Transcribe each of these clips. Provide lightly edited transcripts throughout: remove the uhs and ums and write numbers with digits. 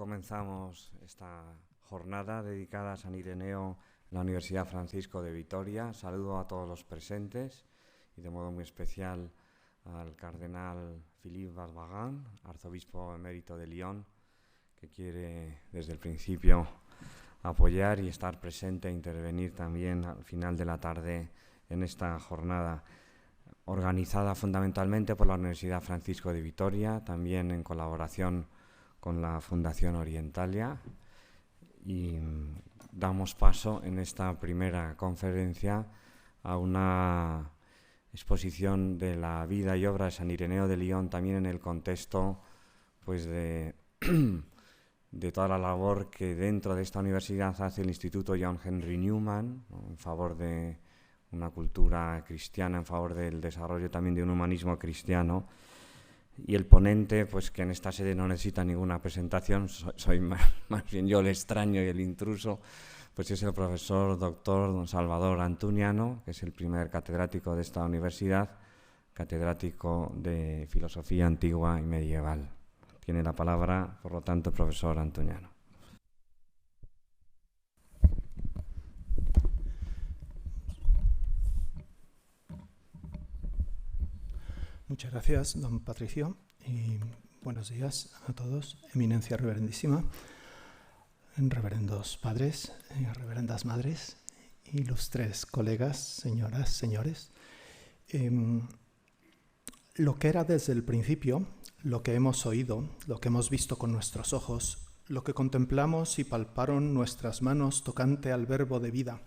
comenzamos esta jornada dedicada a San Ireneo en la Universidad Francisco de Vitoria. Saludo a todos los presentes y de modo muy especial al cardenal Philippe Barbagan, arzobispo emérito de Lyon, que quiere desde el principio apoyar y estar presente e intervenir también al final de la tarde en esta jornada, organizada fundamentalmente por la Universidad Francisco de Vitoria, también en colaboración con la Fundación Orientalia, y damos paso en esta primera conferencia a una exposición de la vida y obra de San Ireneo de Lyon, también en el contexto pues de toda la labor que dentro de esta universidad hace el Instituto John Henry Newman, ¿no?, en favor de una cultura cristiana, en favor del desarrollo también de un humanismo cristiano. Y el ponente, pues que en esta sede no necesita ninguna presentación, soy más bien yo el extraño y el intruso, pues es el profesor doctor don Salvador Antuñano, que es el primer catedrático de esta universidad, catedrático de Filosofía Antigua y Medieval. Tiene la palabra, por lo tanto, el profesor Antuñano. Muchas gracias, don Patricio, y buenos días a todos. Eminencia reverendísima, reverendos padres, reverendas madres, ilustres colegas, señoras, señores. Lo que era desde el principio, lo que hemos oído, lo que hemos visto con nuestros ojos, lo que contemplamos y palparon nuestras manos tocante al verbo de vida,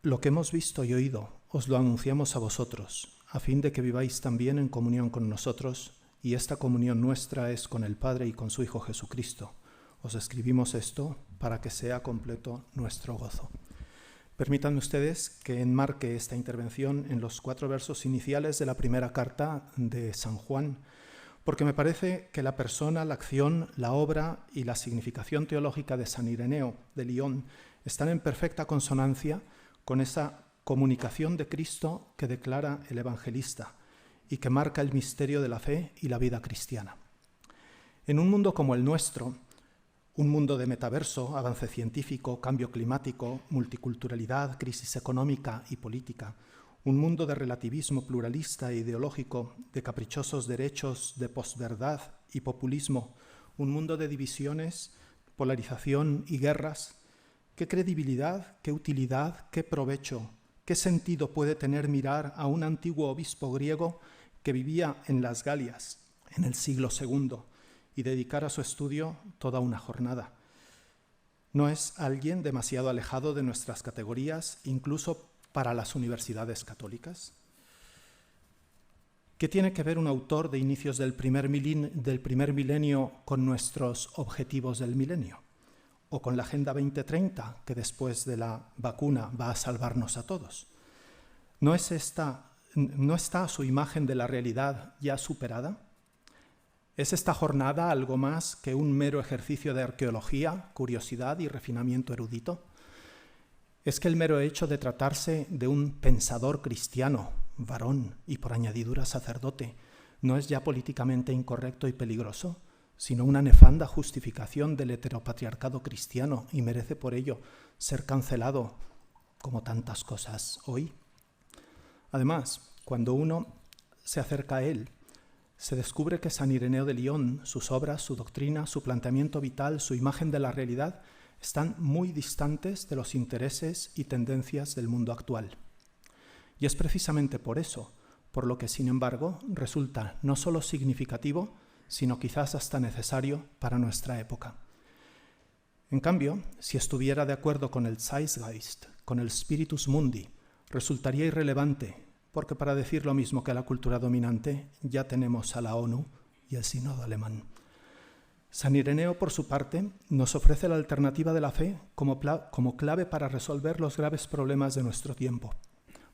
lo que hemos visto y oído, os lo anunciamos a vosotros, a fin de que viváis también en comunión con nosotros, y esta comunión nuestra es con el Padre y con su Hijo Jesucristo. Os escribimos esto para que sea completo nuestro gozo. Permítanme ustedes que enmarque esta intervención en los 4 versos iniciales de la primera carta de San Juan, porque me parece que la persona, la acción, la obra y la significación teológica de San Ireneo de Lyon están en perfecta consonancia con esa comunicación de Cristo que declara el evangelista y que marca el misterio de la fe y la vida cristiana. En un mundo como el nuestro, un mundo de metaverso, avance científico, cambio climático, multiculturalidad, crisis económica y política, un mundo de relativismo pluralista e ideológico, de caprichosos derechos, de posverdad y populismo, un mundo de divisiones, polarización y guerras, ¿qué credibilidad, qué utilidad, qué provecho, qué sentido puede tener mirar a un antiguo obispo griego que vivía en las Galias en el siglo II y dedicar a su estudio toda una jornada? ¿No es alguien demasiado alejado de nuestras categorías, incluso para las universidades católicas? ¿Qué tiene que ver un autor de inicios del primer milenio con nuestros objetivos del milenio? ¿O con la Agenda 2030, que después de la vacuna va a salvarnos a todos? ¿No está su imagen de la realidad ya superada? ¿Es esta jornada algo más que un mero ejercicio de arqueología, curiosidad y refinamiento erudito? ¿Es que el mero hecho de tratarse de un pensador cristiano, varón y por añadidura sacerdote, no es ya políticamente incorrecto y peligroso, sino una nefanda justificación del heteropatriarcado cristiano y merece por ello ser cancelado como tantas cosas hoy? Además, cuando uno se acerca a él, se descubre que San Ireneo de Lyon, sus obras, su doctrina, su planteamiento vital, su imagen de la realidad, están muy distantes de los intereses y tendencias del mundo actual. Y es precisamente por eso, por lo que, sin embargo, resulta no solo significativo, sino quizás hasta necesario para nuestra época. En cambio, si estuviera de acuerdo con el Zeitgeist, con el Spiritus Mundi, resultaría irrelevante, porque para decir lo mismo que la cultura dominante, ya tenemos a la ONU y el Sínodo alemán. San Ireneo, por su parte, nos ofrece la alternativa de la fe como clave para resolver los graves problemas de nuestro tiempo.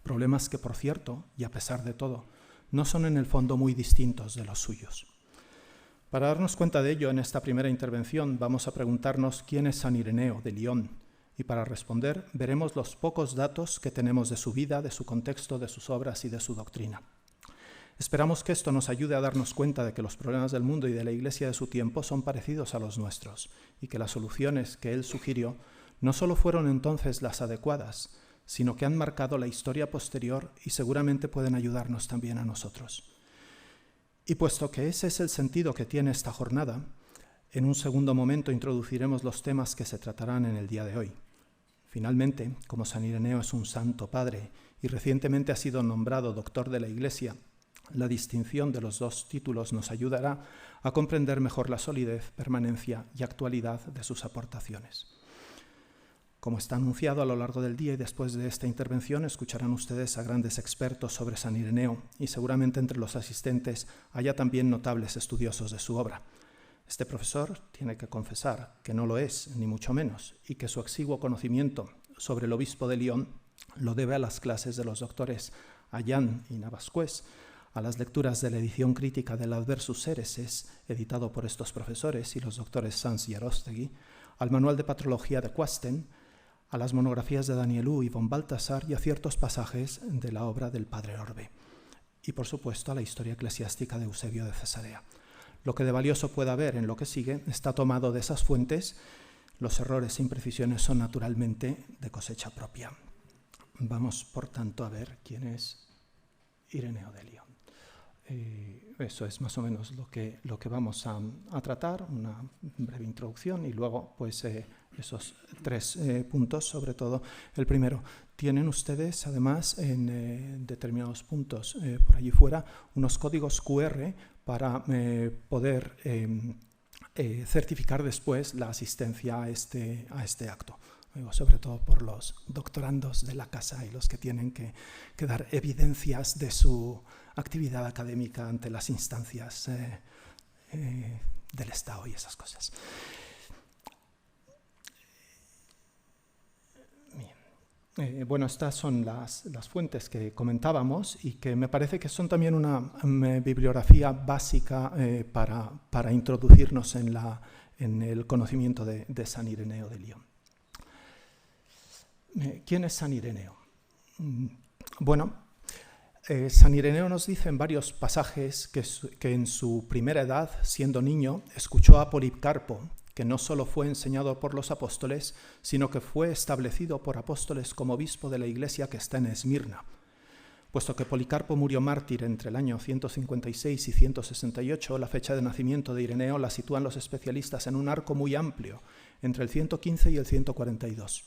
Problemas que, por cierto, y a pesar de todo, no son en el fondo muy distintos de los suyos. Para darnos cuenta de ello, en esta primera intervención vamos a preguntarnos quién es San Ireneo de Lyon, y para responder veremos los pocos datos que tenemos de su vida, de su contexto, de sus obras y de su doctrina. Esperamos que esto nos ayude a darnos cuenta de que los problemas del mundo y de la Iglesia de su tiempo son parecidos a los nuestros y que las soluciones que él sugirió no solo fueron entonces las adecuadas, sino que han marcado la historia posterior y seguramente pueden ayudarnos también a nosotros. Y puesto que ese es el sentido que tiene esta jornada, en un segundo momento introduciremos los temas que se tratarán en el día de hoy. Finalmente, como San Ireneo es un santo padre y recientemente ha sido nombrado doctor de la Iglesia, la distinción de los dos títulos nos ayudará a comprender mejor la solidez, permanencia y actualidad de sus aportaciones. Como está anunciado a lo largo del día y después de esta intervención, escucharán ustedes a grandes expertos sobre San Ireneo y seguramente entre los asistentes haya también notables estudiosos de su obra. Este profesor tiene que confesar que no lo es, ni mucho menos, y que su exiguo conocimiento sobre el obispo de Lyon lo debe a las clases de los doctores Ayán y Navascués, a las lecturas de la edición crítica del Adversus Hereses, editado por estos profesores y los doctores Sanz y Arostegui, al manual de patrología de Quasten, a las monografías de Danielou y von Balthasar y a ciertos pasajes de la obra del padre Orbe, y por supuesto a la historia eclesiástica de Eusebio de Cesarea. Lo que de valioso pueda haber en lo que sigue está tomado de esas fuentes. Los errores e imprecisiones son naturalmente de cosecha propia. Vamos, por tanto, a ver quién es Ireneo de Lyon. Eso es más o menos lo que vamos a tratar, una breve introducción y luego pues esos tres puntos, sobre todo el primero. Tienen ustedes además en determinados puntos por allí fuera unos códigos QR para poder certificar después la asistencia a este acto. Sobre todo por los doctorandos de la casa y los que tienen que dar evidencias de su actividad académica ante las instancias del Estado y esas cosas. Bien. Bueno, estas son las fuentes que comentábamos y que me parece que son también una bibliografía básica para introducirnos en el conocimiento de San Ireneo de Lyon. ¿Quién es San Ireneo? Bueno, San Ireneo nos dice en varios pasajes que en su primera edad, siendo niño, escuchó a Policarpo, que no solo fue enseñado por los apóstoles, sino que fue establecido por apóstoles como obispo de la iglesia que está en Esmirna. Puesto que Policarpo murió mártir entre el año 156 y 168, la fecha de nacimiento de Ireneo la sitúan los especialistas en un arco muy amplio, entre el 115 y el 142.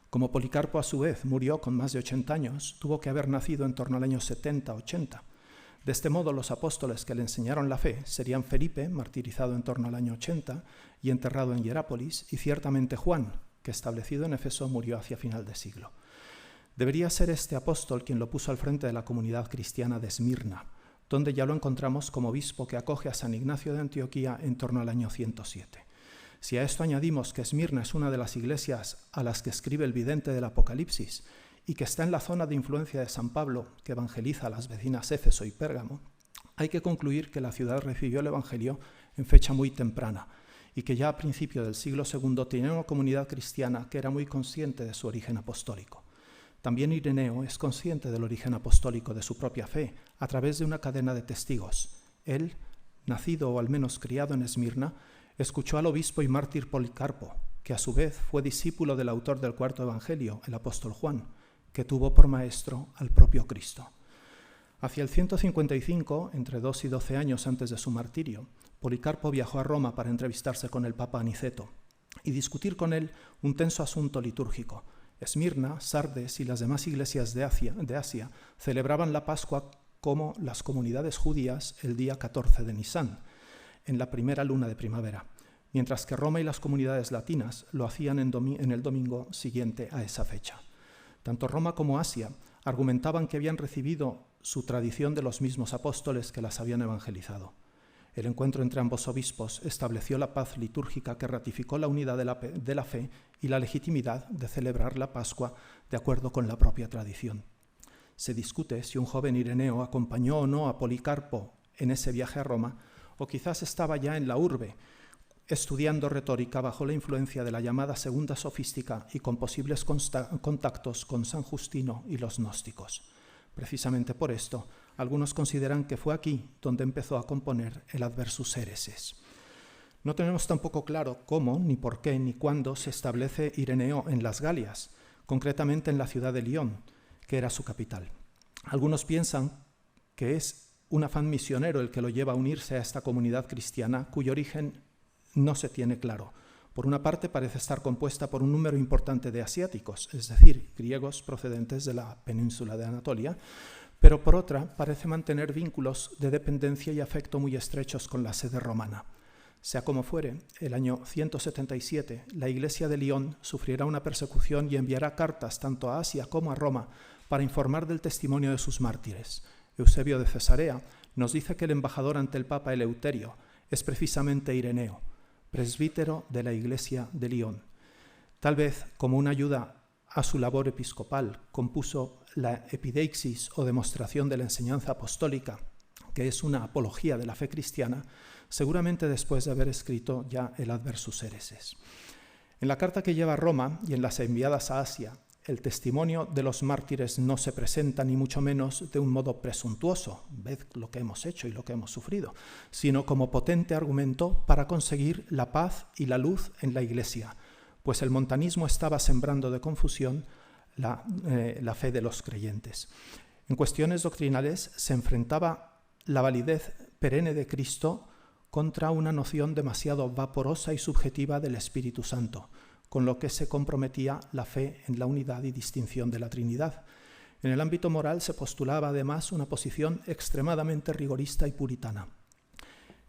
Como Policarpo a su vez murió con más de 80 años, tuvo que haber nacido en torno al año 70-80. De este modo, los apóstoles que le enseñaron la fe serían Felipe, martirizado en torno al año 80 y enterrado en Hierápolis, y ciertamente Juan, que establecido en Éfeso murió hacia final de siglo. Debería ser este apóstol quien lo puso al frente de la comunidad cristiana de Esmirna, donde ya lo encontramos como obispo que acoge a San Ignacio de Antioquía en torno al año 107. Si a esto añadimos que Esmirna es una de las iglesias a las que escribe el vidente del Apocalipsis y que está en la zona de influencia de San Pablo, que evangeliza a las vecinas Éfeso y Pérgamo, hay que concluir que la ciudad recibió el Evangelio en fecha muy temprana y que ya a principio del siglo II tenía una comunidad cristiana que era muy consciente de su origen apostólico. También Ireneo es consciente del origen apostólico de su propia fe a través de una cadena de testigos. Él, nacido o al menos criado en Esmirna, escuchó al obispo y mártir Policarpo, que a su vez fue discípulo del autor del cuarto evangelio, el apóstol Juan, que tuvo por maestro al propio Cristo. Hacia el 155, entre 2 y 12 años antes de su martirio, Policarpo viajó a Roma para entrevistarse con el Papa Aniceto y discutir con él un tenso asunto litúrgico. Esmirna, Sardes y las demás iglesias de Asia celebraban la Pascua como las comunidades judías el día 14 de Nisán, en la primera luna de primavera, mientras que Roma y las comunidades latinas lo hacían en el domingo siguiente a esa fecha. Tanto Roma como Asia argumentaban que habían recibido su tradición de los mismos apóstoles que las habían evangelizado. El encuentro entre ambos obispos estableció la paz litúrgica que ratificó la unidad de la fe y la legitimidad de celebrar la Pascua de acuerdo con la propia tradición. Se discute si un joven Ireneo acompañó o no a Policarpo en ese viaje a Roma, o quizás estaba ya en la urbe, estudiando retórica bajo la influencia de la llamada Segunda Sofística y con posibles contactos con San Justino y los gnósticos. Precisamente por esto, Algunos consideran que fue aquí donde empezó a componer el Adversus Hereses. No tenemos tampoco claro cómo, ni por qué, ni cuándo se establece Ireneo en las Galias, concretamente en la ciudad de Lyon, que era su capital. Algunos piensan que es un afán misionero el que lo lleva a unirse a esta comunidad cristiana, cuyo origen no se tiene claro. Por una parte, parece estar compuesta por un número importante de asiáticos, es decir, griegos procedentes de la península de Anatolia, pero por otra, parece mantener vínculos de dependencia y afecto muy estrechos con la sede romana. Sea como fuere, el año 177, la Iglesia de Lyon sufrirá una persecución y enviará cartas tanto a Asia como a Roma para informar del testimonio de sus mártires. Eusebio de Cesarea nos dice que el embajador ante el Papa Eleuterio es precisamente Ireneo, presbítero de la Iglesia de Lyon. Tal vez, como una ayuda a su labor episcopal, compuso la Epideixis o demostración de la enseñanza apostólica, que es una apología de la fe cristiana, seguramente después de haber escrito ya el Adversus Hereses. En la carta que lleva a Roma y en las enviadas a Asia, el testimonio de los mártires no se presenta ni mucho menos de un modo presuntuoso, ved lo que hemos hecho y lo que hemos sufrido, sino como potente argumento para conseguir la paz y la luz en la Iglesia, pues el montanismo estaba sembrando de confusión la fe de los creyentes. En cuestiones doctrinales se enfrentaba la validez perenne de Cristo contra una noción demasiado vaporosa y subjetiva del Espíritu Santo, con lo que se comprometía la fe en la unidad y distinción de la Trinidad. En el ámbito moral se postulaba además una posición extremadamente rigorista y puritana.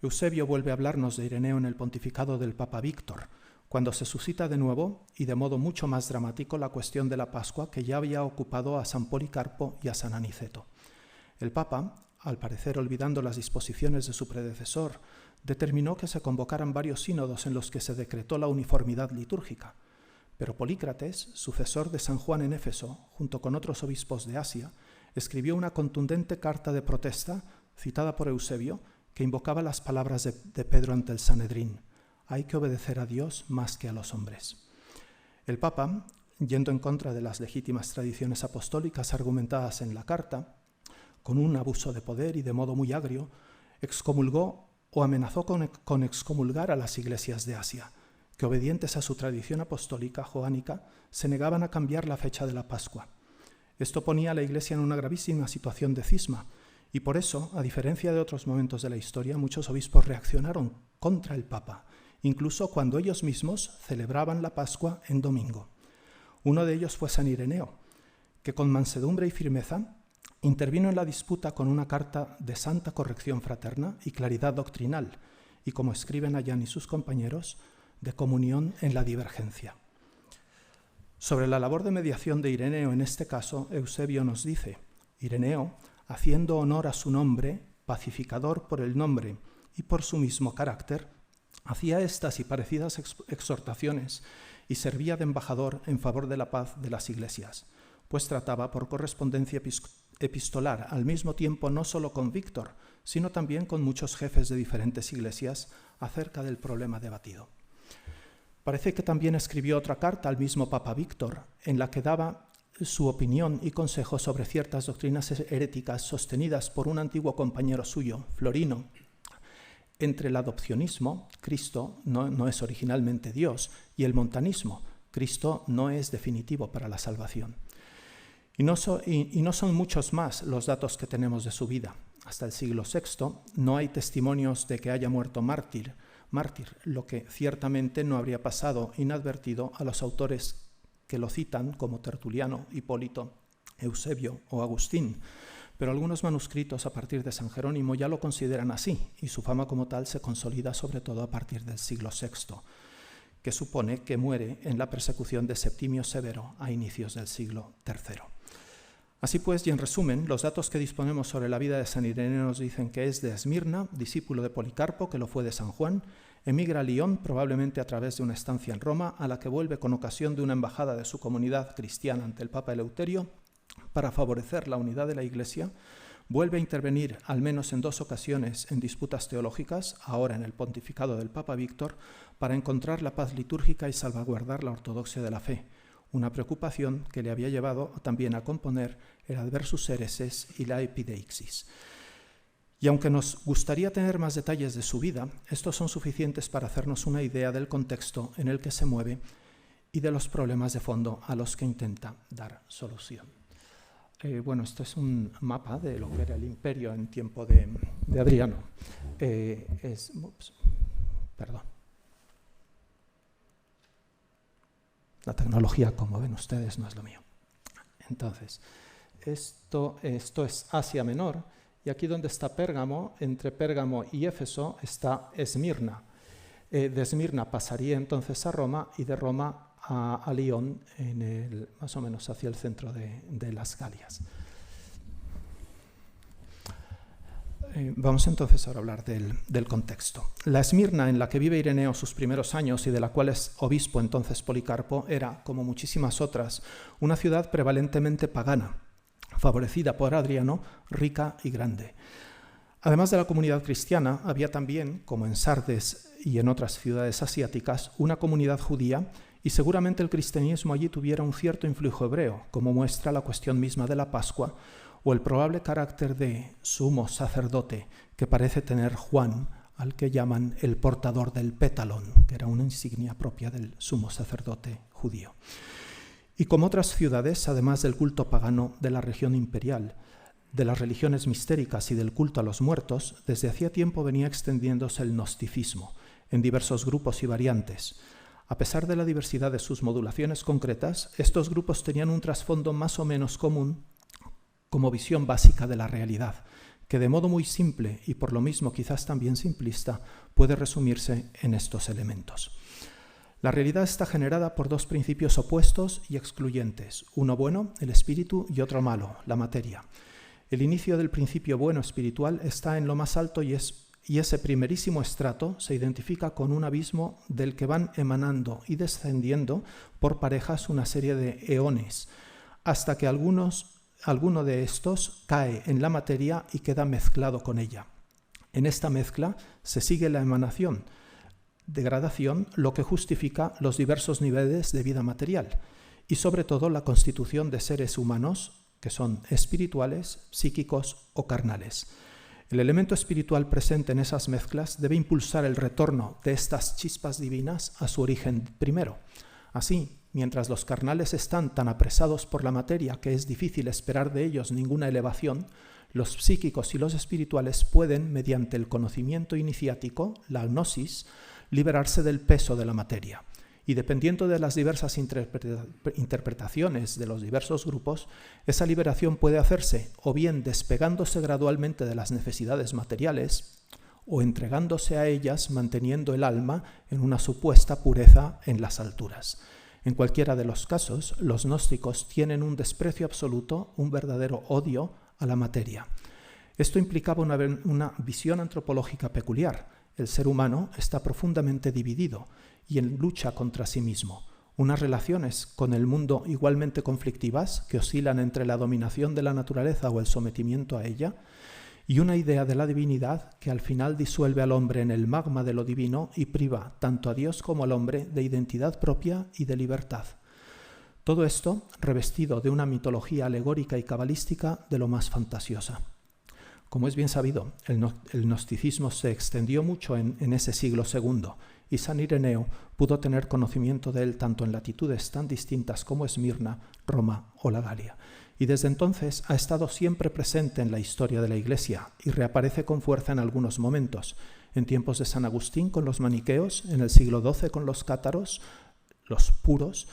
Eusebio vuelve a hablarnos de Ireneo en el pontificado del Papa Víctor, cuando se suscita de nuevo, y de modo mucho más dramático, la cuestión de la Pascua que ya había ocupado a San Policarpo y a San Aniceto. El Papa, al parecer olvidando las disposiciones de su predecesor, determinó que se convocaran varios sínodos en los que se decretó la uniformidad litúrgica. Pero Polícrates, sucesor de San Juan en Éfeso, junto con otros obispos de Asia, escribió una contundente carta de protesta, citada por Eusebio, que invocaba las palabras de Pedro ante el Sanedrín: hay que obedecer a Dios más que a los hombres. El Papa, yendo en contra de las legítimas tradiciones apostólicas argumentadas en la carta, con un abuso de poder y de modo muy agrio, excomulgó o amenazó con excomulgar a las iglesias de Asia, que obedientes a su tradición apostólica joánica se negaban a cambiar la fecha de la Pascua. Esto ponía a la Iglesia en una gravísima situación de cisma, y por eso, a diferencia de otros momentos de la historia, muchos obispos reaccionaron contra el Papa, incluso cuando ellos mismos celebraban la Pascua en domingo. Uno de ellos fue San Ireneo, que con mansedumbre y firmeza intervino en la disputa con una carta de santa corrección fraterna y claridad doctrinal, y, como escriben Ayán y sus compañeros, de comunión en la divergencia. Sobre la labor de mediación de Ireneo en este caso, Eusebio nos dice: Ireneo, haciendo honor a su nombre, pacificador por el nombre y por su mismo carácter, hacía estas y parecidas exhortaciones y servía de embajador en favor de la paz de las iglesias, pues trataba por correspondencia epistolar al mismo tiempo no solo con Víctor, sino también con muchos jefes de diferentes iglesias acerca del problema debatido. Parece que también escribió otra carta al mismo Papa Víctor, en la que daba su opinión y consejo sobre ciertas doctrinas heréticas sostenidas por un antiguo compañero suyo, Florino. Entre el adopcionismo, Cristo no es originalmente Dios, y el montanismo, Cristo no es definitivo para la salvación. Y no son muchos más los datos que tenemos de su vida. Hasta el siglo VI no hay testimonios de que haya muerto mártir, lo que ciertamente no habría pasado inadvertido a los autores que lo citan, como Tertuliano, Hipólito, Eusebio o Agustín. Pero algunos manuscritos a partir de San Jerónimo ya lo consideran así, y su fama como tal se consolida sobre todo a partir del siglo VI, que supone que muere en la persecución de Septimio Severo a inicios del siglo III. Así pues, y en resumen, los datos que disponemos sobre la vida de San Ireneo nos dicen que es de Esmirna, discípulo de Policarpo, que lo fue de San Juan, emigra a Lyon, probablemente a través de una estancia en Roma, a la que vuelve con ocasión de una embajada de su comunidad cristiana ante el Papa Eleuterio, para favorecer la unidad de la Iglesia. Vuelve a intervenir al menos en 2 ocasiones en disputas teológicas, ahora en el pontificado del Papa Víctor, para encontrar la paz litúrgica y salvaguardar la ortodoxia de la fe. una preocupación que le había llevado también a componer el Adversus Hereses y la Epideixis. Y aunque nos gustaría tener más detalles de su vida, estos son suficientes para hacernos una idea del contexto en el que se mueve y de los problemas de fondo a los que intenta dar solución. Bueno, esto es un mapa de lo que era el imperio en tiempo de Adriano. Perdón. La tecnología, como ven ustedes, no es lo mío. Entonces, esto es Asia Menor, y aquí donde está Pérgamo, entre Pérgamo y Éfeso, está Esmirna. De Esmirna pasaría entonces a Roma, y de Roma a Lyon, más o menos hacia el centro de las Galias. Vamos entonces ahora a hablar del contexto. La Esmirna en la que vive Ireneo sus primeros años y de la cual es obispo entonces Policarpo era, como muchísimas otras, una ciudad prevalentemente pagana, favorecida por Adriano, rica y grande. Además de la comunidad cristiana, había también, como en Sardes y en otras ciudades asiáticas, una comunidad judía, y seguramente el cristianismo allí tuviera un cierto influjo hebreo, como muestra la cuestión misma de la Pascua o el probable carácter de sumo sacerdote que parece tener Juan, al que llaman el portador del pétalon, que era una insignia propia del sumo sacerdote judío. Y como otras ciudades, además del culto pagano de la región imperial, de las religiones mistéricas y del culto a los muertos, desde hacía tiempo venía extendiéndose el gnosticismo en diversos grupos y variantes. A pesar de la diversidad de sus modulaciones concretas, estos grupos tenían un trasfondo más o menos común como visión básica de la realidad, que de modo muy simple y por lo mismo quizás también simplista, puede resumirse en estos elementos. La realidad está generada por dos principios opuestos y excluyentes, uno bueno, el espíritu, y otro malo, la materia. El inicio del principio bueno espiritual está en lo más alto y ese primerísimo estrato se identifica con un abismo del que van emanando y descendiendo por parejas una serie de eones, hasta que alguno de estos cae en la materia y queda mezclado con ella. En esta mezcla se sigue la emanación, degradación, lo que justifica los diversos niveles de vida material y sobre todo la constitución de seres humanos que son espirituales, psíquicos o carnales. El elemento espiritual presente en esas mezclas debe impulsar el retorno de estas chispas divinas a su origen primero. Así, mientras los carnales están tan apresados por la materia que es difícil esperar de ellos ninguna elevación, los psíquicos y los espirituales pueden, mediante el conocimiento iniciático, la gnosis, liberarse del peso de la materia. Y dependiendo de las diversas interpretaciones de los diversos grupos, esa liberación puede hacerse o bien despegándose gradualmente de las necesidades materiales o entregándose a ellas manteniendo el alma en una supuesta pureza en las alturas. En cualquiera de los casos, los gnósticos tienen un desprecio absoluto, un verdadero odio a la materia. Esto implicaba una visión antropológica peculiar. El ser humano está profundamente dividido y en lucha contra sí mismo. Unas relaciones con el mundo igualmente conflictivas, que oscilan entre la dominación de la naturaleza o el sometimiento a ella, y una idea de la divinidad que al final disuelve al hombre en el magma de lo divino y priva tanto a Dios como al hombre de identidad propia y de libertad. Todo esto revestido de una mitología alegórica y cabalística de lo más fantasiosa. Como es bien sabido, el gnosticismo se extendió mucho en ese siglo II, y San Ireneo pudo tener conocimiento de él tanto en latitudes tan distintas como Esmirna, Roma o la Galia. Y desde entonces ha estado siempre presente en la historia de la Iglesia y reaparece con fuerza en algunos momentos, en tiempos de San Agustín con los maniqueos, en el siglo XII con los cátaros, los puros,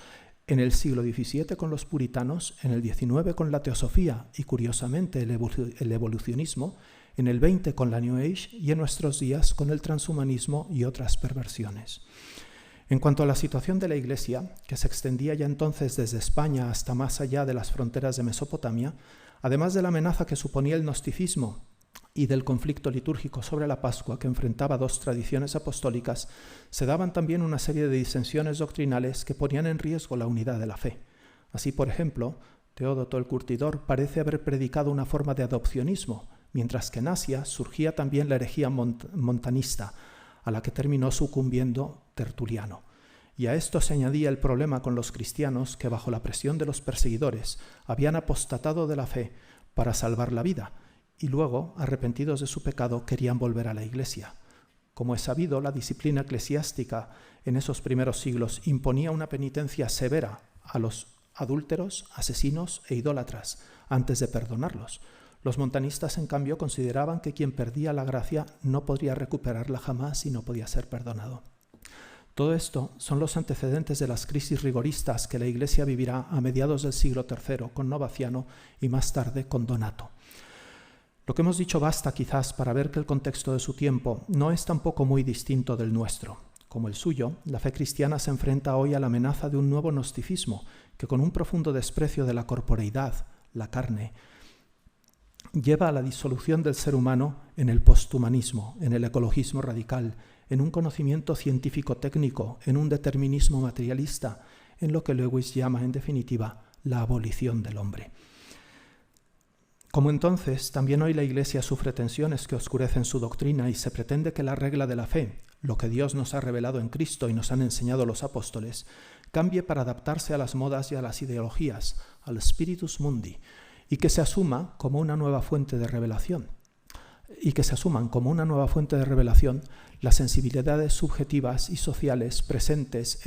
en el siglo XVII con los puritanos, en el XIX con la teosofía y, curiosamente, el evolucionismo, en el XX con la New Age y en nuestros días con el transhumanismo y otras perversiones. En cuanto a la situación de la Iglesia, que se extendía ya entonces desde España hasta más allá de las fronteras de Mesopotamia, además de la amenaza que suponía el gnosticismo y del conflicto litúrgico sobre la Pascua que enfrentaba dos tradiciones apostólicas, se daban también una serie de disensiones doctrinales que ponían en riesgo la unidad de la fe. Así, por ejemplo, Teódoto el Curtidor parece haber predicado una forma de adopcionismo, mientras que en Asia surgía también la herejía montanista, a la que terminó sucumbiendo Tertuliano. y a esto se añadía el problema con los cristianos que bajo la presión de los perseguidores habían apostatado de la fe para salvar la vida y luego, arrepentidos de su pecado, querían volver a la Iglesia. Como es sabido, la disciplina eclesiástica en esos primeros siglos imponía una penitencia severa a los adúlteros, asesinos e idólatras antes de perdonarlos. Los montanistas, en cambio, consideraban que quien perdía la gracia no podría recuperarla jamás y no podía ser perdonado. Todo esto son los antecedentes de las crisis rigoristas que la Iglesia vivirá a mediados del siglo III con Novaciano y más tarde con Donato. Lo que hemos dicho basta quizás para ver que el contexto de su tiempo no es tampoco muy distinto del nuestro. Como el suyo, la fe cristiana se enfrenta hoy a la amenaza de un nuevo gnosticismo que, con un profundo desprecio de la corporeidad, la carne, lleva a la disolución del ser humano en el posthumanismo, en el ecologismo radical, en un conocimiento científico-técnico, en un determinismo materialista, en lo que Lewis llama, en definitiva, la abolición del hombre. Como entonces, también hoy la Iglesia sufre tensiones que oscurecen su doctrina y se pretende que la regla de la fe, lo que Dios nos ha revelado en Cristo y nos han enseñado los apóstoles, cambie para adaptarse a las modas y a las ideologías, al spiritus mundi, y que se asuma como una nueva fuente de revelación. Y que se asuman como una nueva fuente de revelación las sensibilidades subjetivas y sociales presentes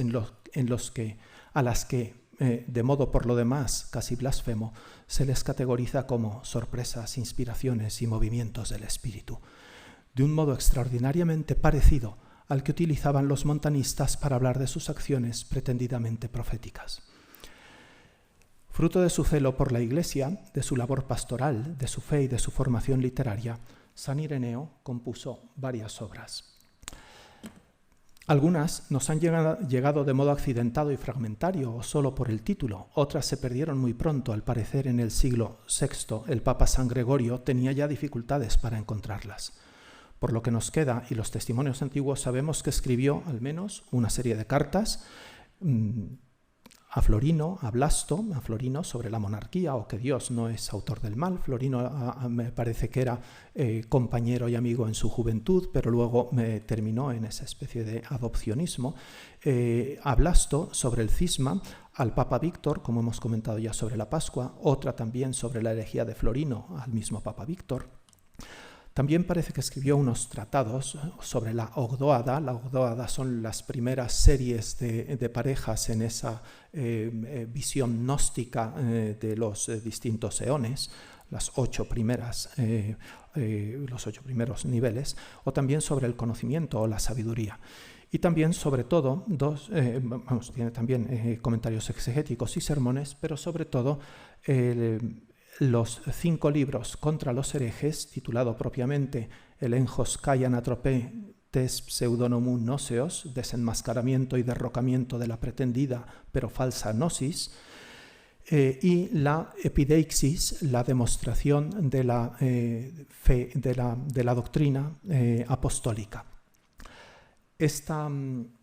a las que, de modo por lo demás casi blasfemo, se les categoriza como sorpresas, inspiraciones y movimientos del espíritu, de un modo extraordinariamente parecido al que utilizaban los montanistas para hablar de sus acciones pretendidamente proféticas. Fruto de su celo por la Iglesia, de su labor pastoral, de su fe y de su formación literaria, San Ireneo compuso varias obras. Algunas nos han llegado de modo accidentado y fragmentario o solo por el título, otras se perdieron muy pronto. Al parecer, en el siglo VI, el Papa San Gregorio tenía ya dificultades para encontrarlas. Por lo que nos queda y los testimonios antiguos sabemos que escribió al menos una serie de cartas a Florino sobre la monarquía o que Dios no es autor del mal. Florino me parece que era compañero y amigo en su juventud, pero luego terminó en esa especie de adopcionismo. A Blasto sobre el cisma, al Papa Víctor, como hemos comentado ya sobre la Pascua, otra también sobre la herejía de Florino al mismo Papa Víctor. También parece que escribió unos tratados sobre la Ogdoada. La Ogdoada son las primeras series de parejas en esa visión gnóstica de los distintos eones, los 8 primeros niveles, o también sobre el conocimiento o la sabiduría. Y también, sobre todo, tiene también comentarios exegéticos y sermones, pero sobre todo los 5 libros contra los herejes, titulado propiamente El enjos kai anatropé tes pseudonomum gnoseos, desenmascaramiento y derrocamiento de la pretendida pero falsa gnosis, y la epideixis, la demostración de la fe, de la doctrina apostólica. El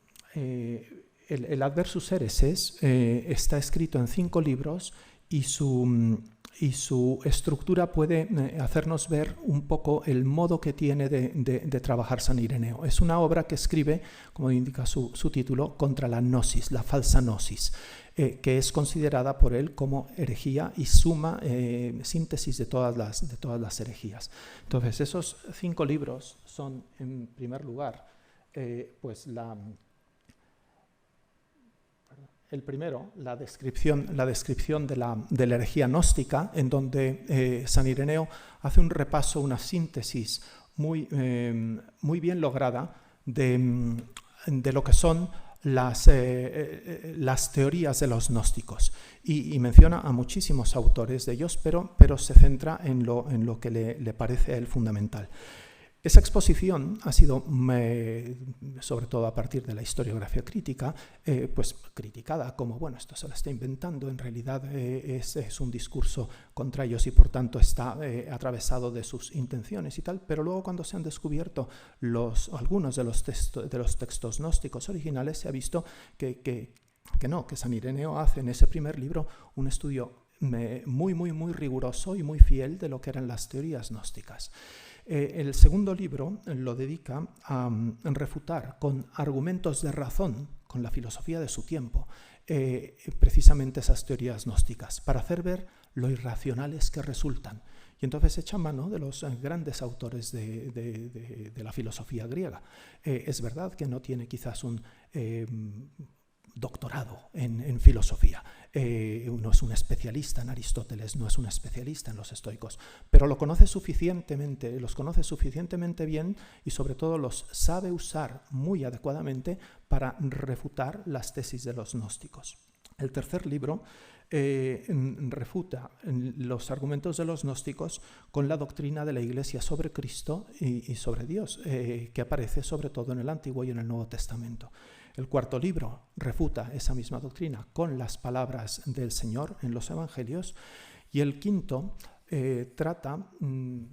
Adversus Hereses está escrito en 5 libros y su estructura puede hacernos ver un poco el modo que tiene de trabajar San Ireneo. Es una obra que escribe, como indica su título, contra la gnosis, la falsa gnosis, que es considerada por él como herejía y suma síntesis de todas las herejías. Entonces, esos 5 libros son, en primer lugar, el primero, la descripción de la herejía gnóstica, en donde San Ireneo hace un repaso, una síntesis muy bien lograda de lo que son las teorías de los gnósticos. Y menciona a muchísimos autores de ellos, pero se centra en lo que le parece a él fundamental. Esa exposición ha sido, sobre todo a partir de la historiografía crítica, criticada como, bueno, esto se lo está inventando, en realidad es un discurso contra ellos y por tanto está atravesado de sus intenciones y tal, pero luego cuando se han descubierto algunos de los textos gnósticos originales, se ha visto que San Ireneo hace en ese primer libro un estudio muy riguroso y muy fiel de lo que eran las teorías gnósticas. El segundo libro lo dedica a refutar con argumentos de razón con la filosofía de su tiempo, precisamente esas teorías gnósticas, para hacer ver lo irracionales que resultan. Y entonces echa mano de los grandes autores de la filosofía griega. Es verdad que no tiene quizás un doctorado en filosofía. No es un especialista en Aristóteles, no es un especialista en los estoicos, pero los conoce suficientemente bien y sobre todo los sabe usar muy adecuadamente para refutar las tesis de los gnósticos. El tercer libro refuta los argumentos de los gnósticos con la doctrina de la Iglesia sobre Cristo y sobre Dios, que aparece sobre todo en el Antiguo y en el Nuevo Testamento. El cuarto libro refuta esa misma doctrina con las palabras del Señor en los Evangelios, y el quinto trata muy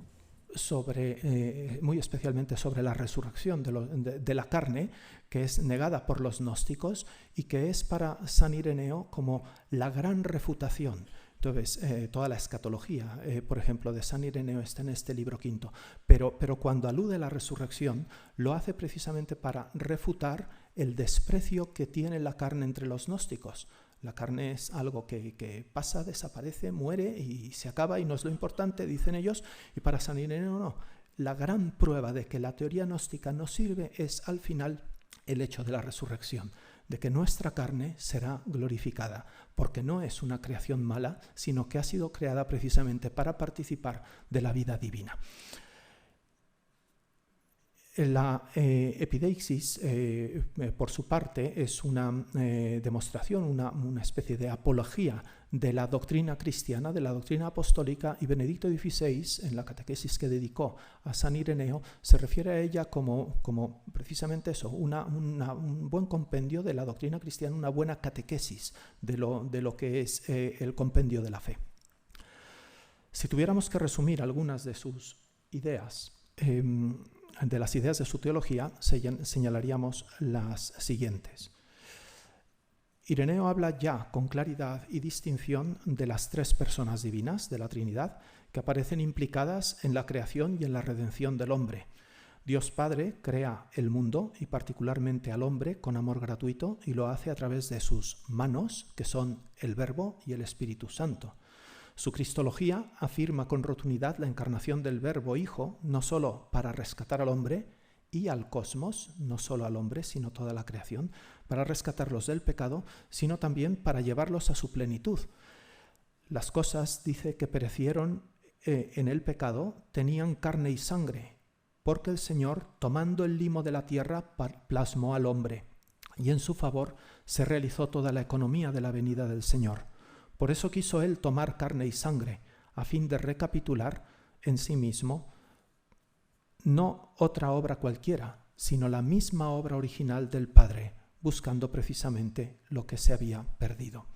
especialmente sobre la resurrección de la carne, que es negada por los gnósticos y que es para San Ireneo como la gran refutación. Entonces, toda la escatología, por ejemplo, de San Ireneo está en este libro quinto, pero cuando alude a la resurrección, lo hace precisamente para refutar el desprecio que tiene la carne entre los gnósticos. La carne es algo que pasa, desaparece, muere y se acaba y no es lo importante, dicen ellos, y para San Ireneo no. La gran prueba de que la teoría gnóstica no sirve es al final el hecho de la resurrección, de que nuestra carne será glorificada, porque no es una creación mala, sino que ha sido creada precisamente para participar de la vida divina. La epideixis, por su parte, es una demostración, una especie de apología de la doctrina cristiana, de la doctrina apostólica, y Benedicto XVI, en la catequesis que dedicó a San Ireneo, se refiere a ella como precisamente eso, un buen compendio de la doctrina cristiana, una buena catequesis de lo que es el compendio de la fe. Si tuviéramos que resumir algunas de sus ideas, de las ideas de su teología, señalaríamos las siguientes. Ireneo habla ya con claridad y distinción de las tres personas divinas de la Trinidad que aparecen implicadas en la creación y en la redención del hombre. Dios Padre crea el mundo y particularmente al hombre con amor gratuito, y lo hace a través de sus manos, que son el Verbo y el Espíritu Santo. Su cristología afirma con rotundidad la encarnación del Verbo Hijo, no solo para rescatar al hombre y al cosmos, no solo al hombre, sino toda la creación, para rescatarlos del pecado, sino también para llevarlos a su plenitud. Las cosas, dice, que perecieron en el pecado, tenían carne y sangre, porque el Señor, tomando el limo de la tierra, plasmó al hombre, y en su favor se realizó toda la economía de la venida del Señor. Por eso quiso él tomar carne y sangre, a fin de recapitular en sí mismo no otra obra cualquiera, sino la misma obra original del Padre, buscando precisamente lo que se había perdido.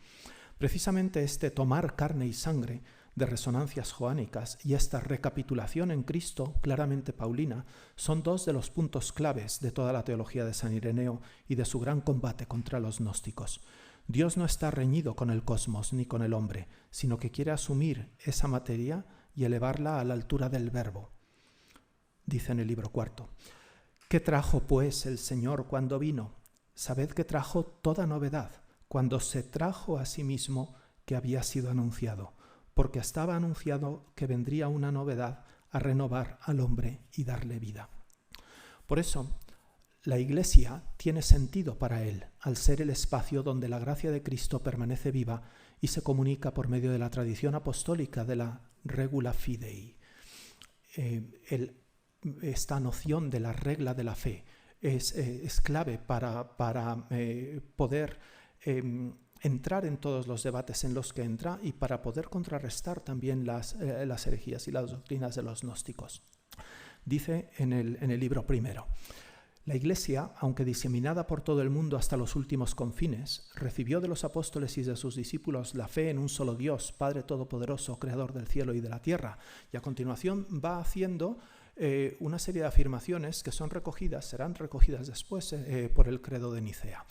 Precisamente este tomar carne y sangre de resonancias joánicas y esta recapitulación en Cristo, claramente paulina, son dos de los puntos claves de toda la teología de San Ireneo y de su gran combate contra los gnósticos. Dios no está reñido con el cosmos ni con el hombre, sino que quiere asumir esa materia y elevarla a la altura del Verbo. Dice en el libro cuarto: ¿qué trajo pues el Señor cuando vino? Sabed que trajo toda novedad, cuando se trajo a sí mismo que había sido anunciado, porque estaba anunciado que vendría una novedad a renovar al hombre y darle vida. Por eso, la Iglesia tiene sentido para él, al ser el espacio donde la gracia de Cristo permanece viva y se comunica por medio de la tradición apostólica de la regula fidei. Esta noción de la regla de la fe es clave para poder entrar en todos los debates en los que entra y para poder contrarrestar también las herejías y las doctrinas de los gnósticos. Dice en el libro primero: la Iglesia, aunque diseminada por todo el mundo hasta los últimos confines, recibió de los apóstoles y de sus discípulos la fe en un solo Dios, Padre Todopoderoso, Creador del cielo y de la tierra. Y a continuación va haciendo una serie de afirmaciones que serán recogidas después por el credo de Nicea.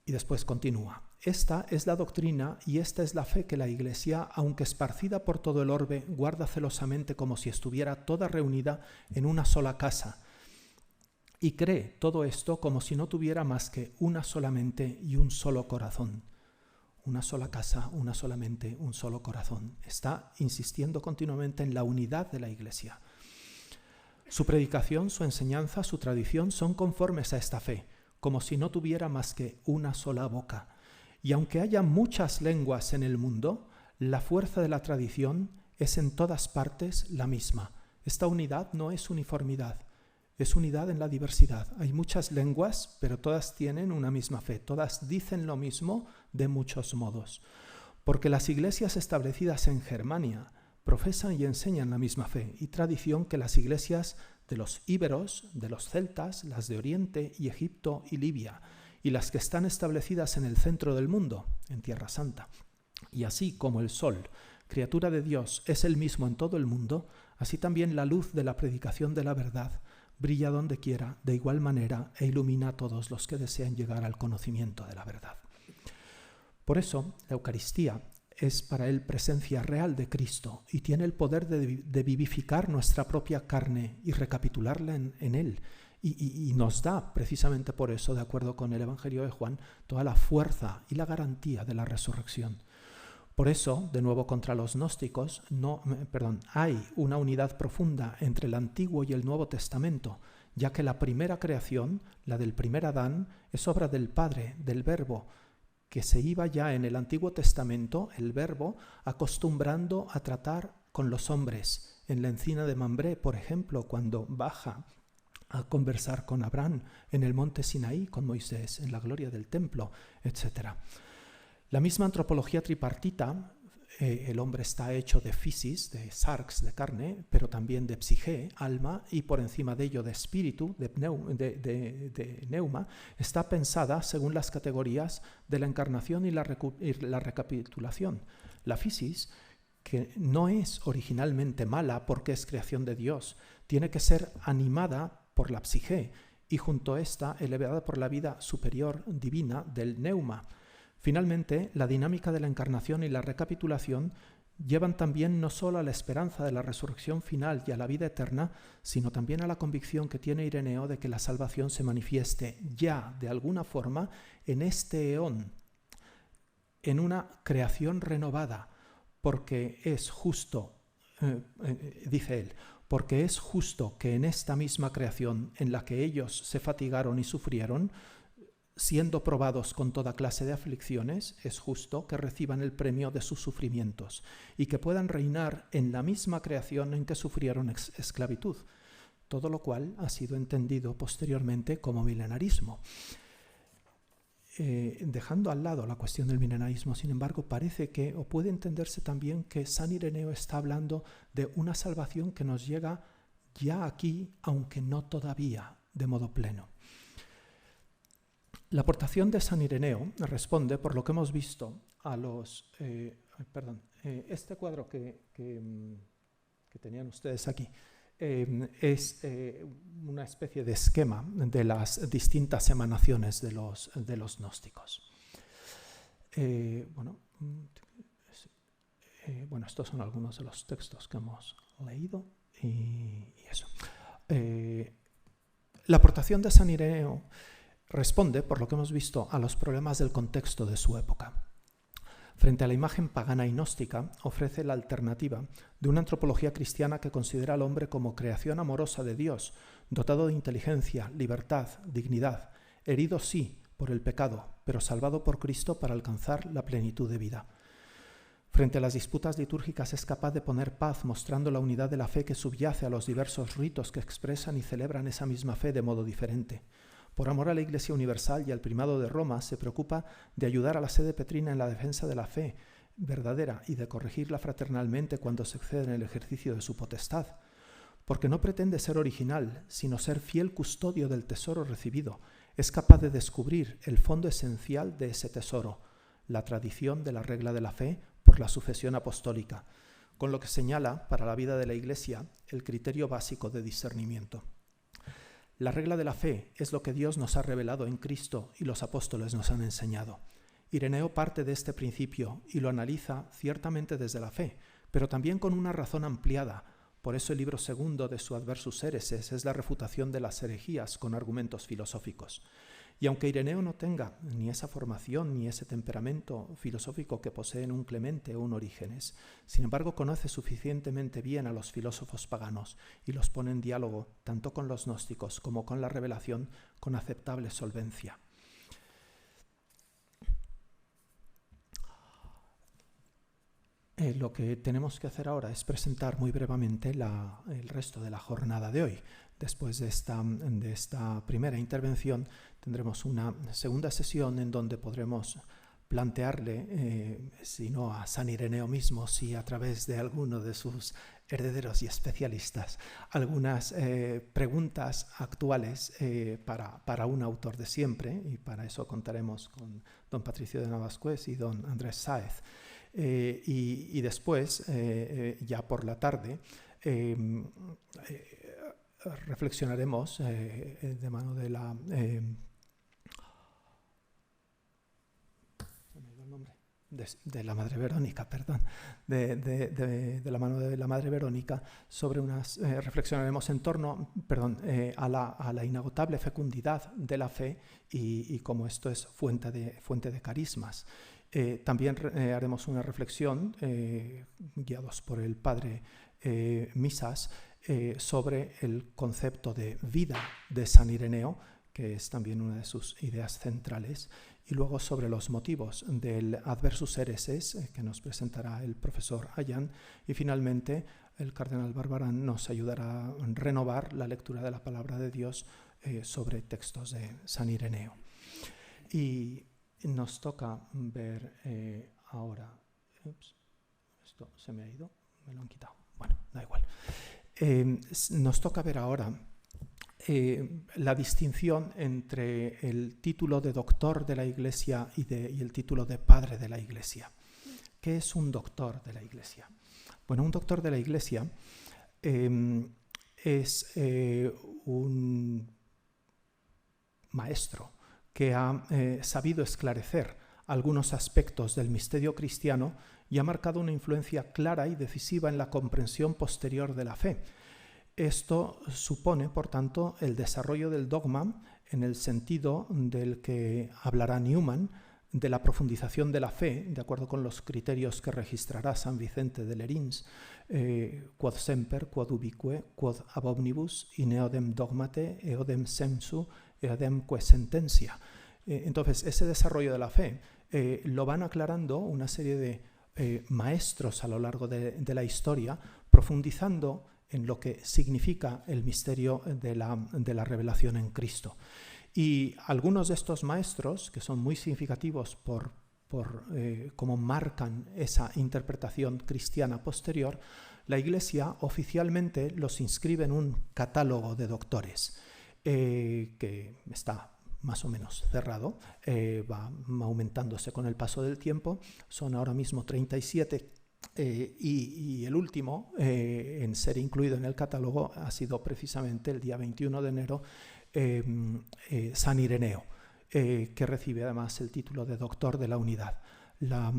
Y después continúa: esta es la doctrina y esta es la fe que la Iglesia, aunque esparcida por todo el orbe, guarda celosamente como si estuviera toda reunida en una sola casa. y cree todo esto como si no tuviera más que una sola mente y un solo corazón. Una sola casa, una sola mente, un solo corazón. Está insistiendo continuamente en la unidad de la Iglesia. Su predicación, su enseñanza, su tradición son conformes a esta fe, como si no tuviera más que una sola boca. Y aunque haya muchas lenguas en el mundo, la fuerza de la tradición es en todas partes la misma. Esta unidad no es uniformidad, es unidad en la diversidad. Hay muchas lenguas, pero todas tienen una misma fe, todas dicen lo mismo de muchos modos. Porque las iglesias establecidas en Germania profesan y enseñan la misma fe y tradición que las iglesias de los íberos, de los celtas, las de Oriente y Egipto y Libia, y las que están establecidas en el centro del mundo, en Tierra Santa. Y así como el sol, criatura de Dios, es el mismo en todo el mundo, así también la luz de la predicación de la verdad brilla donde quiera, de igual manera, e ilumina a todos los que desean llegar al conocimiento de la verdad. Por eso, la Eucaristía es para él presencia real de Cristo y tiene el poder de vivificar nuestra propia carne y recapitularla en él. Y nos da, precisamente por eso, de acuerdo con el Evangelio de Juan, toda la fuerza y la garantía de la resurrección. Por eso, de nuevo contra los gnósticos, hay una unidad profunda entre el Antiguo y el Nuevo Testamento, ya que la primera creación, la del primer Adán, es obra del Padre, del Verbo, que se iba ya en el Antiguo Testamento, el Verbo, acostumbrando a tratar con los hombres. En la encina de Mambré, por ejemplo, cuando baja a conversar con Abraham, en el monte Sinaí con Moisés, en la gloria del templo, etc. La misma antropología tripartita, el hombre está hecho de physis, de sarx, de carne, pero también de psique, alma, y por encima de ello de espíritu, de neuma, está pensada según las categorías de la encarnación y la recapitulación. La physis, que no es originalmente mala porque es creación de Dios, tiene que ser animada por la psique y junto a esta elevada por la vida superior divina del neuma. Finalmente, la dinámica de la encarnación y la recapitulación llevan también no solo a la esperanza de la resurrección final y a la vida eterna, sino también a la convicción que tiene Ireneo de que la salvación se manifieste ya de alguna forma en este eón, en una creación renovada, porque es justo, dice él, porque es justo que en esta misma creación en la que ellos se fatigaron y sufrieron, siendo probados con toda clase de aflicciones, es justo que reciban el premio de sus sufrimientos y que puedan reinar en la misma creación en que sufrieron esclavitud, todo lo cual ha sido entendido posteriormente como milenarismo. Dejando al lado la cuestión del milenarismo, sin embargo, parece que, o puede entenderse también, que San Ireneo está hablando de una salvación que nos llega ya aquí, aunque no todavía de modo pleno. La aportación de San Ireneo responde, por lo que hemos visto, a los... este cuadro que tenían ustedes aquí es una especie de esquema de las distintas emanaciones de los gnósticos. Estos son algunos de los textos que hemos leído y eso. La aportación de San Ireneo responde, por lo que hemos visto, a los problemas del contexto de su época. Frente a la imagen pagana y gnóstica, ofrece la alternativa de una antropología cristiana que considera al hombre como creación amorosa de Dios, dotado de inteligencia, libertad, dignidad, herido sí por el pecado, pero salvado por Cristo para alcanzar la plenitud de vida. Frente a las disputas litúrgicas es capaz de poner paz, mostrando la unidad de la fe que subyace a los diversos ritos que expresan y celebran esa misma fe de modo diferente. Por amor a la Iglesia Universal y al primado de Roma, se preocupa de ayudar a la sede petrina en la defensa de la fe verdadera y de corregirla fraternalmente cuando se excede en el ejercicio de su potestad. Porque no pretende ser original, sino ser fiel custodio del tesoro recibido, es capaz de descubrir el fondo esencial de ese tesoro, la tradición de la regla de la fe por la sucesión apostólica, con lo que señala para la vida de la Iglesia el criterio básico de discernimiento. La regla de la fe es lo que Dios nos ha revelado en Cristo y los apóstoles nos han enseñado. Ireneo parte de este principio y lo analiza ciertamente desde la fe, pero también con una razón ampliada, Por eso el libro segundo de su Adversus Hereses es la refutación de las herejías con argumentos filosóficos. Y aunque Ireneo no tenga ni esa formación ni ese temperamento filosófico que poseen un Clemente o un Orígenes, sin embargo conoce suficientemente bien a los filósofos paganos y los pone en diálogo tanto con los gnósticos como con la revelación con aceptable solvencia. Lo que tenemos que hacer ahora es presentar muy brevemente el resto de la jornada de hoy. Después de esta primera intervención tendremos una segunda sesión en donde podremos plantearle, si no a San Ireneo mismo, si a través de alguno de sus herederos y especialistas, algunas preguntas actuales para un autor de siempre, y para eso contaremos con don Patricio de Navascués y don Andrés Sáez. Y después, ya por la tarde, reflexionaremos de mano de la... de la Madre Verónica, perdón, de la mano de la Madre Verónica, sobre reflexionaremos en torno, a la inagotable fecundidad de la fe y cómo esto es fuente de carismas. También haremos una reflexión, guiados por el Padre Misas, sobre el concepto de vida de San Ireneo, que es también una de sus ideas centrales, y luego sobre los motivos del Adversus Hereses, que nos presentará el profesor Ayán, y finalmente el cardenal Barbarán nos ayudará a renovar la lectura de la palabra de Dios sobre textos de San Ireneo. Y nos toca ver ahora... Ups, esto se me ha ido, me lo han quitado. Bueno, da igual. Nos toca ver ahora la distinción entre el título de doctor de la Iglesia y el título de padre de la Iglesia. ¿Qué es un doctor de la Iglesia? Bueno, un doctor de la Iglesia es un maestro que ha sabido esclarecer algunos aspectos del misterio cristiano y ha marcado una influencia clara y decisiva en la comprensión posterior de la fe. Esto supone, por tanto, el desarrollo del dogma en el sentido del que hablará Newman, de la profundización de la fe, de acuerdo con los criterios que registrará San Vicente de Lerins, quod semper, quod ubique, quod ab omnibus, in eodem dogmate, eodem sensu, eodem que sentencia. Entonces, ese desarrollo de la fe lo van aclarando una serie de maestros a lo largo de la historia, profundizando en lo que significa el misterio de la revelación en Cristo. Y algunos de estos maestros, que son muy significativos por cómo marcan esa interpretación cristiana posterior, la Iglesia oficialmente los inscribe en un catálogo de doctores, que está más o menos cerrado, va aumentándose con el paso del tiempo. Son ahora mismo 37, y el último en ser incluido en el catálogo ha sido precisamente el día 21 de enero San Ireneo, que recibe además el título de doctor de la unidad. La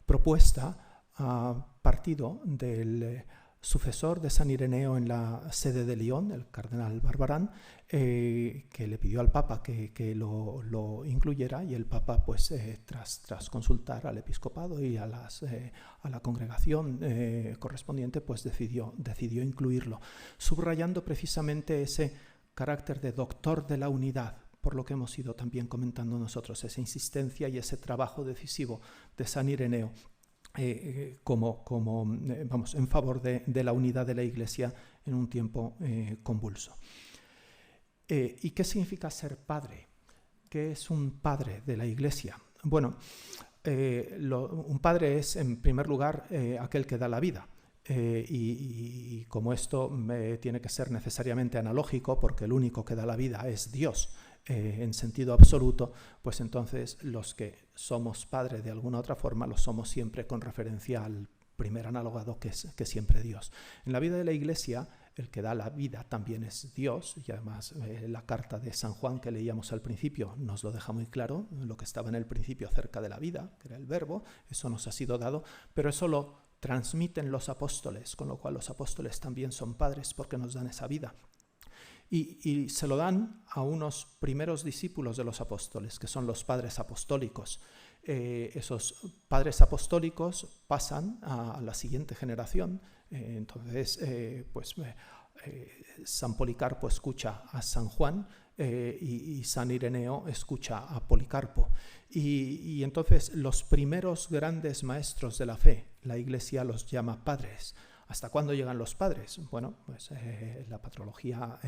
propuesta ha partido del sucesor de San Ireneo en la sede de Lyon, el cardenal Barbarán, que le pidió al Papa que lo incluyera, y el Papa, pues, tras consultar al episcopado y a la congregación correspondiente, pues decidió incluirlo, subrayando precisamente ese carácter de doctor de la unidad, por lo que hemos ido también comentando nosotros, esa insistencia y ese trabajo decisivo de San Ireneo en favor de la unidad de la Iglesia en un tiempo convulso. ¿Y qué significa ser padre? ¿Qué es un padre de la Iglesia? Bueno, un padre es, en primer lugar, aquel que da la vida. Y como esto tiene que ser necesariamente analógico, porque el único que da la vida es Dios en sentido absoluto, pues entonces los que somos padres de alguna otra forma lo somos siempre con referencia al primer analogado, que es siempre Dios. En la vida de la Iglesia, el que da la vida también es Dios, y además la carta de San Juan que leíamos al principio nos lo deja muy claro, lo que estaba en el principio acerca de la vida, que era el verbo, eso nos ha sido dado, pero eso lo transmiten los apóstoles, con lo cual los apóstoles también son padres porque nos dan esa vida. Y se lo dan a unos primeros discípulos de los apóstoles, que son los padres apostólicos. Esos padres apostólicos pasan a la siguiente generación. Entonces, San Policarpo escucha a San Juan y San Ireneo escucha a Policarpo. Y entonces los primeros grandes maestros de la fe, la Iglesia los llama padres. ¿Hasta cuándo llegan los padres? Bueno, pues la patrología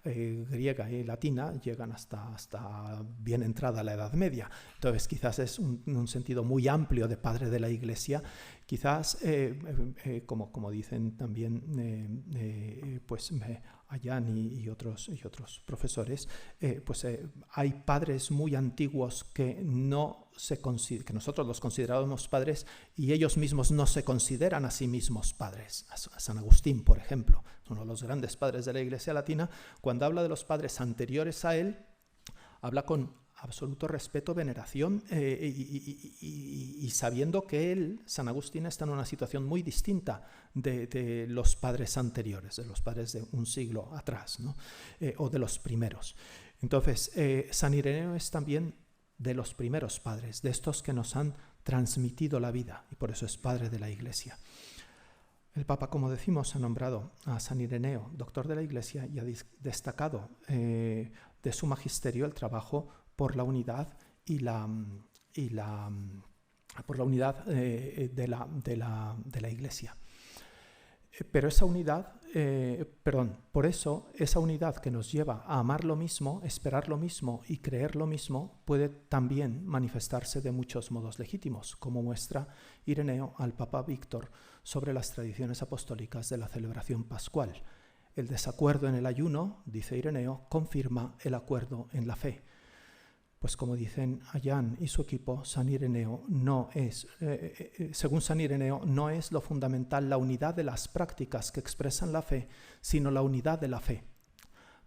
griega y latina llegan hasta bien entrada la Edad Media. Entonces quizás es un sentido muy amplio de padre de la Iglesia. Quizás, como dicen también Ayán y otros profesores, hay padres muy antiguos que nosotros los consideramos padres y ellos mismos no se consideran a sí mismos padres. San Agustín, por ejemplo, uno de los grandes padres de la Iglesia latina, cuando habla de los padres anteriores a él, habla con absoluto respeto, veneración y sabiendo que él, San Agustín, está en una situación muy distinta de los padres anteriores, de los padres de un siglo atrás, ¿no? O de los primeros. Entonces, San Ireneo es también de los primeros padres, de estos que nos han transmitido la vida, y por eso es padre de la Iglesia. El Papa, como decimos, ha nombrado a San Ireneo doctor de la Iglesia y ha destacado de su magisterio el trabajo por la unidad por la unidad de la Iglesia. Pero esa unidad, por eso esa unidad que nos lleva a amar lo mismo, esperar lo mismo y creer lo mismo, puede también manifestarse de muchos modos legítimos, como muestra Ireneo al Papa Víctor sobre las tradiciones apostólicas de la celebración pascual. El desacuerdo en el ayuno, dice Ireneo, confirma el acuerdo en la fe. Pues como dicen Ayán y su equipo, San Ireneo según San Ireneo, no es lo fundamental la unidad de las prácticas que expresan la fe, sino la unidad de la fe.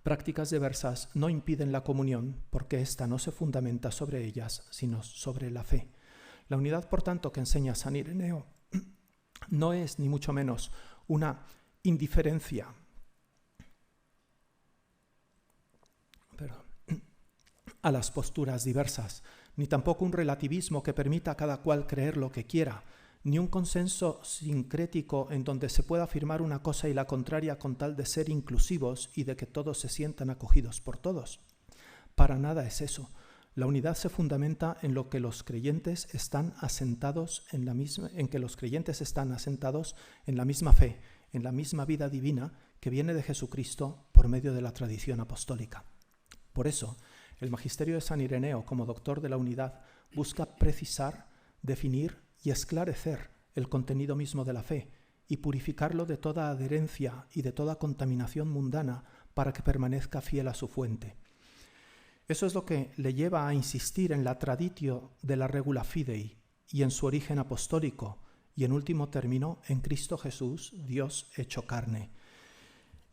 Prácticas diversas no impiden la comunión, porque ésta no se fundamenta sobre ellas, sino sobre la fe. La unidad, por tanto, que enseña San Ireneo no es ni mucho menos una indiferencia a las posturas diversas, ni tampoco un relativismo que permita a cada cual creer lo que quiera, ni un consenso sincrético en donde se pueda afirmar una cosa y la contraria con tal de ser inclusivos y de que todos se sientan acogidos por todos. Para nada es eso. La unidad se fundamenta en lo que los creyentes están asentados en la misma fe, en la misma vida divina que viene de Jesucristo por medio de la tradición apostólica. Por eso, el magisterio de San Ireneo, como doctor de la unidad, busca precisar, definir y esclarecer el contenido mismo de la fe y purificarlo de toda adherencia y de toda contaminación mundana para que permanezca fiel a su fuente. Eso es lo que le lleva a insistir en la traditio de la regula fidei y en su origen apostólico y, en último término, en Cristo Jesús, Dios hecho carne.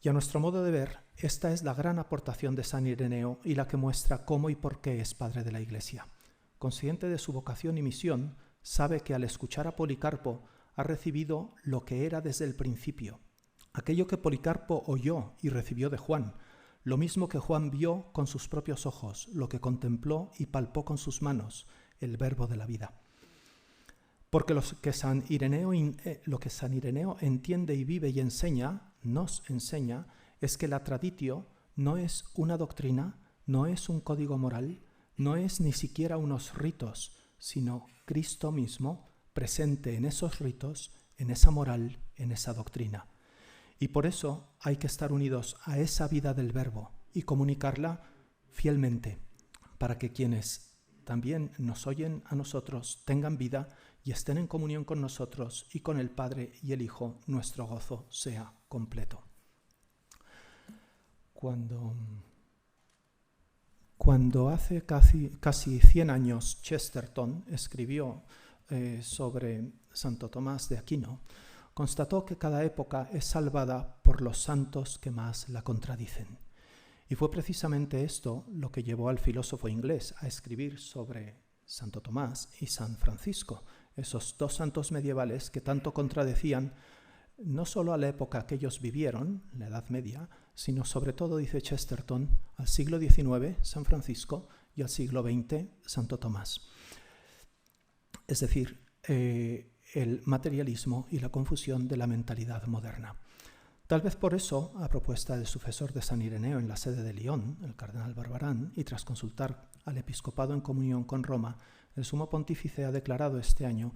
Y a nuestro modo de ver, esta es la gran aportación de San Ireneo y la que muestra cómo y por qué es padre de la Iglesia. Consciente de su vocación y misión, sabe que al escuchar a Policarpo ha recibido lo que era desde el principio, aquello que Policarpo oyó y recibió de Juan, lo mismo que Juan vio con sus propios ojos, lo que contempló y palpó con sus manos, el verbo de la vida. Porque lo que San Ireneo entiende y vive y nos enseña, es que la traditio no es una doctrina, no es un código moral, no es ni siquiera unos ritos, sino Cristo mismo presente en esos ritos, en esa moral, en esa doctrina. Y por eso hay que estar unidos a esa vida del Verbo y comunicarla fielmente, para que quienes también nos oyen a nosotros tengan vida y estén en comunión con nosotros y con el Padre y el Hijo, nuestro gozo sea completo. Cuando hace casi 100 años Chesterton escribió sobre Santo Tomás de Aquino, constató que cada época es salvada por los santos que más la contradicen. Y fue precisamente esto lo que llevó al filósofo inglés a escribir sobre Santo Tomás y San Francisco, esos dos santos medievales que tanto contradecían no solo a la época que ellos vivieron, la Edad Media, sino sobre todo, dice Chesterton, al siglo XIX, San Francisco, y al siglo XX, Santo Tomás. Es decir, el materialismo y la confusión de la mentalidad moderna. Tal vez por eso, a propuesta del sucesor de San Ireneo en la sede de Lyon, el cardenal Barbarán, y tras consultar al episcopado en comunión con Roma, el sumo pontífice ha declarado este año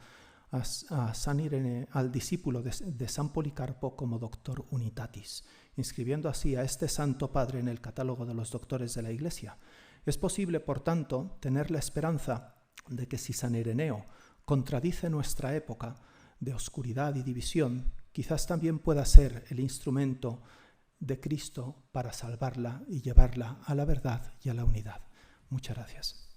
a San Ireneo, al discípulo de San Policarpo, como doctor unitatis, inscribiendo así a este santo padre en el catálogo de los doctores de la Iglesia. Es posible, por tanto, tener la esperanza de que si San Ireneo contradice nuestra época de oscuridad y división, quizás también pueda ser el instrumento de Cristo para salvarla y llevarla a la verdad y a la unidad. Muchas gracias.